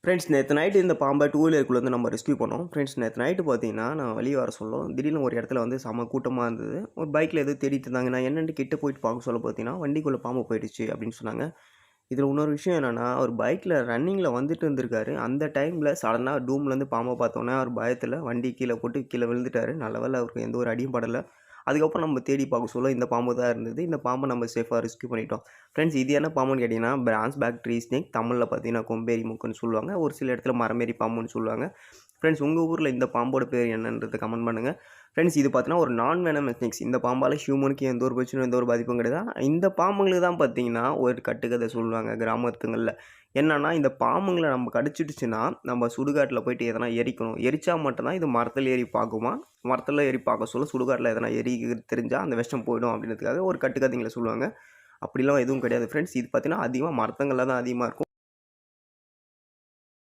Friends நேற்று night இந்த பாம்பை டூ வீலருக்குள்ளேருந்து நம்ம ரெஸ்க்யூ பண்ணோம். ஃப்ரெண்ட்ஸ் நேற்று நைட்டு பார்த்தீங்கன்னா, நான் வெளியே வர சொல்ல திடீர்னு ஒரு இடத்துல வந்து செம்ம கூட்டமாக இருந்தது. ஒரு பைக்கில் ஏதோ தேடிட்டு இருந்தாங்க. நான் என்னன்ட்டு கிட்ட போயிட்டு பார்க்க சொல்ல பார்த்தீங்கன்னா, வண்டிக்குள்ளே பாம்பு போயிடுச்சு அப்படின்னு சொன்னாங்க. இதில் இன்னொரு விஷயம் என்னென்னா, அவர் பைக்கில் ரன்னிங்கில் வந்துட்டு இருந்திருக்காரு. அந்த டைமில் சடனாக டூம்லேருந்து பாம்பை பார்த்தோன்னே, அவர் பயத்தில் வண்டி கீழே போட்டு கீழே விழுந்துட்டாரு. நல்ல வேளை அவருக்கு எந்த ஒரு அடியும் படலை. அதுக்கப்புறம் நம்ம தேடி பார்க்க சொல்ல இந்த பாம்பு தான் இருந்தது. இந்த பாம்பை நம்ம சேஃபாக ரெஸ்க்யூ பண்ணிட்டோம். ஃப்ரெண்ட்ஸ் இது என்ன பாம்புன்னு கேட்டிங்கன்னா, பிரான்ஸ் பேக் ட்ரீ ஸ்னேக். தமிழில் பார்த்தீங்கன்னா கொம்பேரி மூக்குன்னு சொல்லுவாங்க. ஒரு சில இடத்துல மரமேறி பாம்புன்னு சொல்லுவாங்க. ஃப்ரெண்ட்ஸ் உங்கள் ஊரில் இந்த பாம்போட பேர் என்னன்றதை கமெண்ட் பண்ணுங்கள். ஃப்ரெண்ட்ஸ் இது பார்த்தீங்கன்னா ஒரு நான் வெனமஸ் ஸ்னேக்ஸ். இந்த பாம்பால் ஹியூமனுக்கு எந்த ஒரு பிரச்சனையும் எந்த ஒரு பாதிப்பும் கிடையாது. இந்த பாம்புங்களுக்கு தான் பார்த்தீங்கன்னா ஒரு கட்டுக்கதை சொல்லுவாங்க கிராமத்துங்களில். என்னன்னா இந்த பாம்புங்களை நம்ம கடிச்சிடுச்சுன்னா நம்ம சுடுகாட்டில் போயிட்டு எதனா எரிக்கணும். எரிச்சா மட்டும்தான் இது மரத்தில் ஏறி பார்க்குமா. மரத்தில் ஏறி பார்க்க சொல்ல சுடுகாட்டில் எதனா தெரிஞ்சால் அந்த விஷம் போயிடும் அப்படின்றதுக்காக ஒரு கட்டுக்கதைங்களை சொல்லுவாங்க. அப்படிலாம் எதுவும் கிடையாது ஃப்ரெண்ட்ஸ். இது பார்த்தீங்கன்னா அதிகமாக மரத்தங்களில் தான் அதிகமாக இருக்கும்.